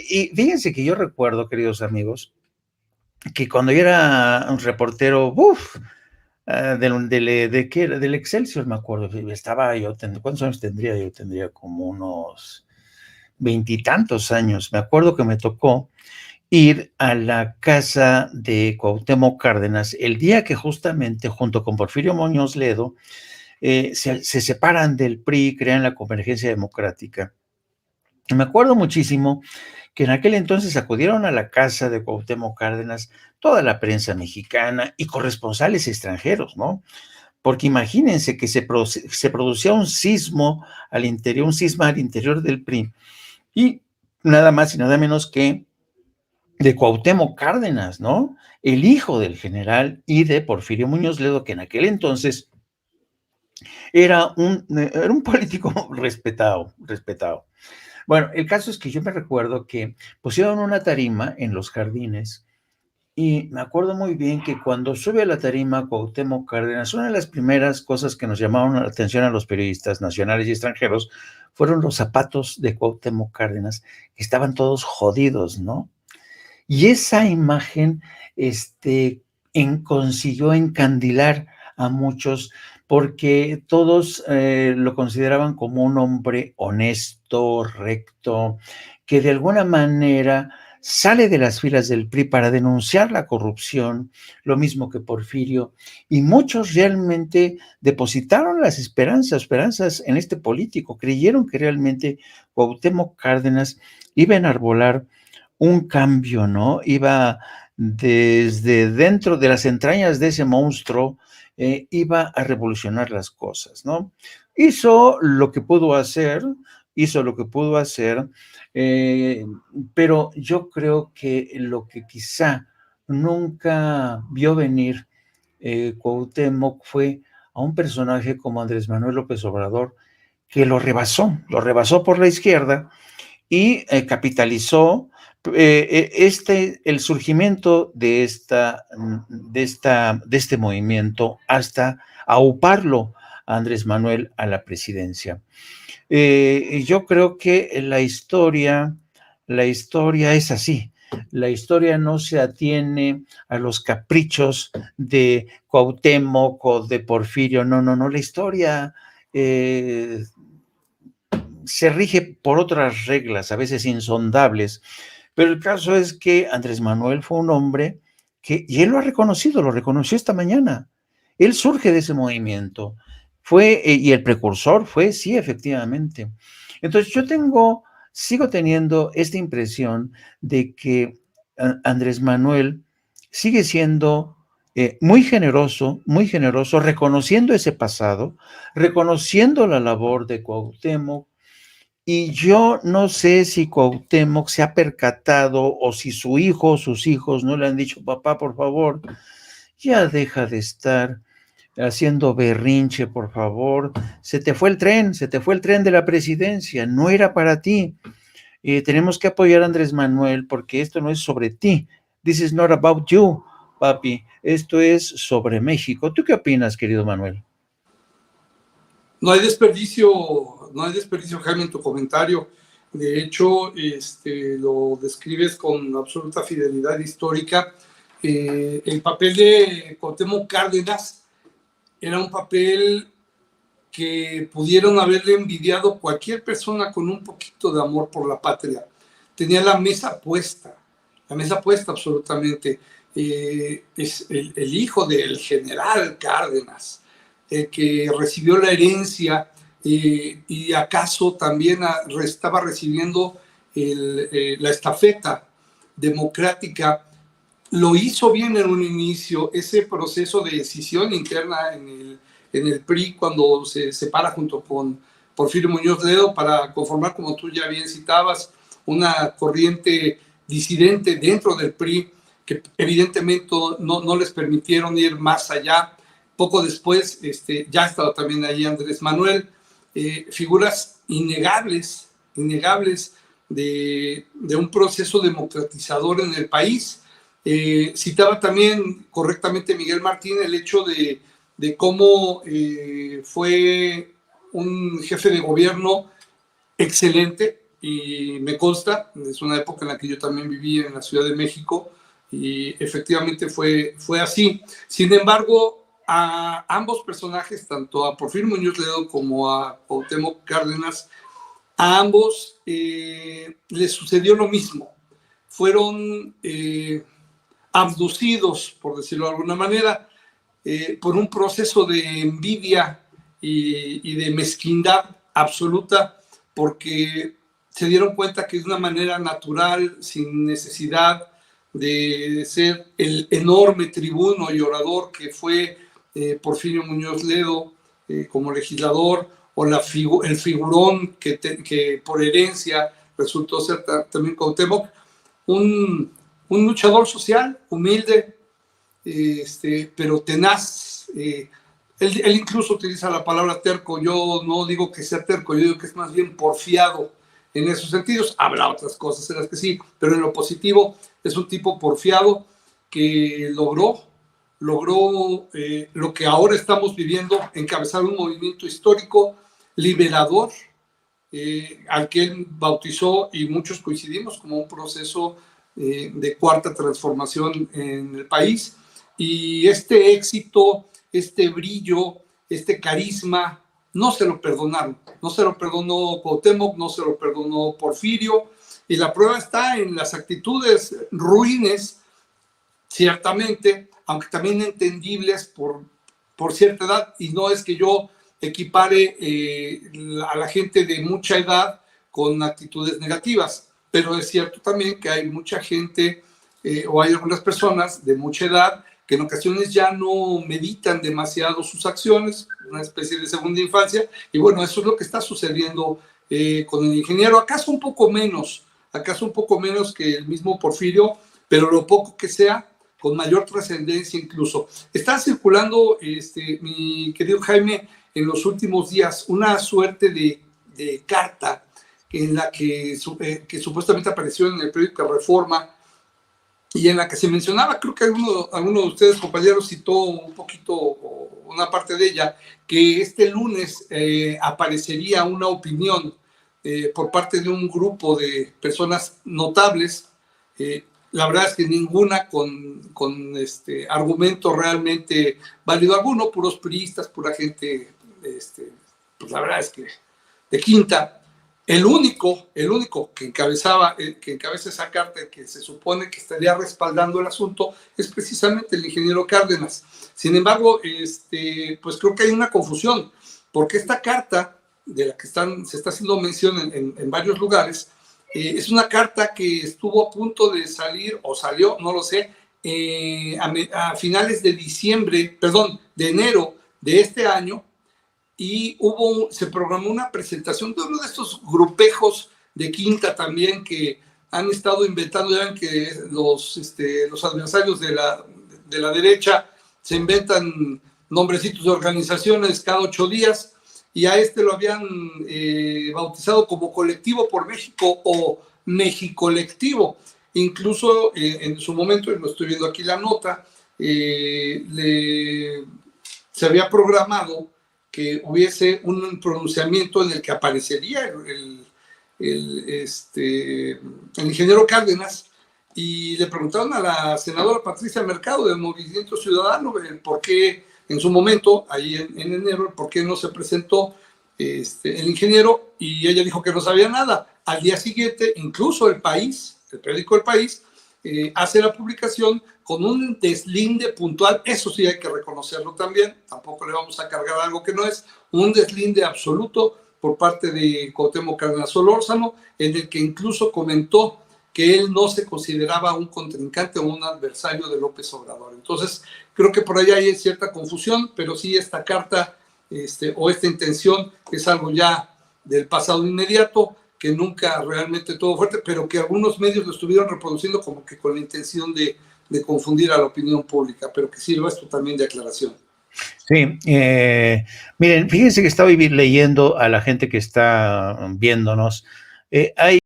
Y fíjense que yo recuerdo, queridos amigos, que cuando yo era un reportero, ¿de qué era? Del Excelsior, me acuerdo. Estaba yo, ¿cuántos años tendría? Yo tendría como unos veintitantos años. Me acuerdo que me tocó ir a la casa de Cuauhtémoc Cárdenas el día que justamente, junto con Porfirio Muñoz Ledo, se separan del PRI, crean la Convergencia Democrática. Y me acuerdo muchísimo que en aquel entonces acudieron a la casa de Cuauhtémoc Cárdenas toda la prensa mexicana y corresponsales extranjeros, ¿no? Porque imagínense que se producía un sismo al interior, un cisma al interior del PRI, y nada más y nada menos que de Cuauhtémoc Cárdenas, ¿no? El hijo del general y de Porfirio Muñoz Ledo, que en aquel entonces era un político respetado. Bueno, el caso es que yo me recuerdo que pusieron una tarima en los jardines y me acuerdo muy bien que cuando sube a la tarima Cuauhtémoc Cárdenas, una de las primeras cosas que nos llamaron la atención a los periodistas nacionales y extranjeros fueron los zapatos de Cuauhtémoc Cárdenas, que estaban todos jodidos, ¿no? Y esa imagen consiguió encandilar a muchos porque todos lo consideraban como un hombre honesto, recto, que de alguna manera sale de las filas del PRI para denunciar la corrupción, lo mismo que Porfirio, y muchos realmente depositaron las esperanzas en este político, creyeron que realmente Cuauhtémoc Cárdenas iba a enarbolar un cambio, ¿no? Iba desde dentro de las entrañas de ese monstruo, iba a revolucionar las cosas, ¿no? Hizo lo que pudo hacer, hizo lo que pudo hacer, eh, pero yo creo que lo que quizá nunca vio venir Cuauhtémoc fue a un personaje como Andrés Manuel López Obrador, que lo rebasó por la izquierda y capitalizó el surgimiento de este movimiento hasta auparlo a Andrés Manuel a la presidencia. Yo creo que la historia es así. La historia no se atiene a los caprichos de Cuauhtémoc o de Porfirio, no, la historia se rige por otras reglas, a veces insondables, pero el caso es que Andrés Manuel fue un hombre y él lo reconoció esta mañana. Él surge de ese movimiento, y el precursor fue, sí, efectivamente. Entonces sigo teniendo esta impresión de que Andrés Manuel sigue siendo muy generoso, reconociendo ese pasado, reconociendo la labor de Cuauhtémoc, y yo no sé si Cuauhtémoc se ha percatado o si su hijo o sus hijos no le han dicho, papá, por favor, ya deja de estar haciendo berrinche, por favor. Se te fue el tren de la presidencia, no era para ti. Tenemos que apoyar a Andrés Manuel porque esto no es sobre ti. This is not about you, papi. Esto es sobre México. ¿Tú qué opinas, querido Manuel? No hay desperdicio, Jaime, en tu comentario. De hecho, lo describes con absoluta fidelidad histórica. El papel de Cuauhtémoc Cárdenas era un papel que pudieron haberle envidiado cualquier persona con un poquito de amor por la patria. Tenía la mesa puesta absolutamente. Es el hijo del general Cárdenas, que recibió la herencia y acaso también estaba recibiendo la estafeta democrática. Lo hizo bien en un inicio, ese proceso de decisión interna en el PRI cuando se separa junto con Porfirio Muñoz Ledo para conformar, como tú ya bien citabas, una corriente disidente dentro del PRI que evidentemente no les permitieron ir más allá. Poco después ya estaba también allí Andrés Manuel, figuras innegables de un proceso democratizador en el país. Citaba también correctamente Miguel Martín el hecho de cómo fue un jefe de gobierno excelente, y me consta, es una época en la que yo también viví en la Ciudad de México, y efectivamente fue así. Sin embargo, a ambos personajes, tanto a Porfirio Muñoz Ledo como a Cuauhtémoc Cárdenas, a ambos les sucedió lo mismo. Fueron abducidos, por decirlo de alguna manera, por un proceso de envidia y de mezquindad absoluta, porque se dieron cuenta que de una manera natural, sin necesidad de ser el enorme tribuno y orador que fue Porfirio Muñoz Ledo como legislador, o el figurón que por herencia resultó ser también Cuauhtémoc, un luchador social, humilde, pero tenaz. Él incluso utiliza la palabra terco. Yo no digo que sea terco, yo digo que es más bien porfiado en esos sentidos. Habrá otras cosas en las que sí, pero en lo positivo es un tipo porfiado que logró lo que ahora estamos viviendo, encabezar un movimiento histórico liberador, al que él bautizó, y muchos coincidimos, como un proceso de cuarta transformación en el país. Y este éxito, este brillo, este carisma, no se lo perdonaron. No se lo perdonó Cuauhtémoc, no se lo perdonó Porfirio, y la prueba está en las actitudes ruines, ciertamente, aunque también entendibles por cierta edad, y no es que yo equipare a la gente de mucha edad con actitudes negativas, pero es cierto también que hay mucha gente o hay algunas personas de mucha edad que en ocasiones ya no meditan demasiado sus acciones, una especie de segunda infancia, y bueno, eso es lo que está sucediendo con el ingeniero, acaso un poco menos que el mismo Porfirio, pero lo poco que sea, con mayor trascendencia incluso. Está circulando, mi querido Jaime, en los últimos días una suerte de carta en la que supuestamente apareció en el periódico Reforma, y en la que se mencionaba, creo que alguno de ustedes, compañeros, citó un poquito, una parte de ella, que este lunes aparecería una opinión por parte de un grupo de personas notables, la verdad es que ninguna con argumento realmente válido alguno, puros priistas, pura gente, pues la verdad es que de quinta. El único que encabeza esa carta, que se supone que estaría respaldando el asunto, es precisamente el ingeniero Cárdenas. Sin embargo, pues creo que hay una confusión, porque esta carta de la que se está haciendo mención en varios lugares, es una carta que estuvo a punto de salir, o salió, no lo sé, a finales de enero de este año, y se programó una presentación de uno de estos grupejos de quinta también que han estado inventando. Ya ven que los adversarios de la derecha se inventan nombrecitos de organizaciones cada 8 días, y a lo habían bautizado como Colectivo por México o Mexicolectivo. Incluso en su momento, y lo estoy viendo aquí la nota, se había programado que hubiese un pronunciamiento en el que aparecería el ingeniero Cárdenas, y le preguntaron a la senadora Patricia Mercado del Movimiento Ciudadano por qué en su momento, ahí en enero, por qué no se presentó el ingeniero, y ella dijo que no sabía nada. Al día siguiente, incluso el periódico El País, hace la publicación con un deslinde puntual. Eso sí hay que reconocerlo también, tampoco le vamos a cargar algo que no es, un deslinde absoluto por parte de Cuauhtémoc Cárdenas Solórzano, en el que incluso comentó que él no se consideraba un contrincante o un adversario de López Obrador. Entonces, creo que por ahí hay cierta confusión, pero sí esta carta o esta intención es algo ya del pasado inmediato, que nunca realmente tuvo fuerte, pero que algunos medios lo estuvieron reproduciendo como que con la intención de confundir a la opinión pública, pero que sirva esto también de aclaración. Sí, miren, fíjense que estaba leyendo a la gente que está viéndonos. Hay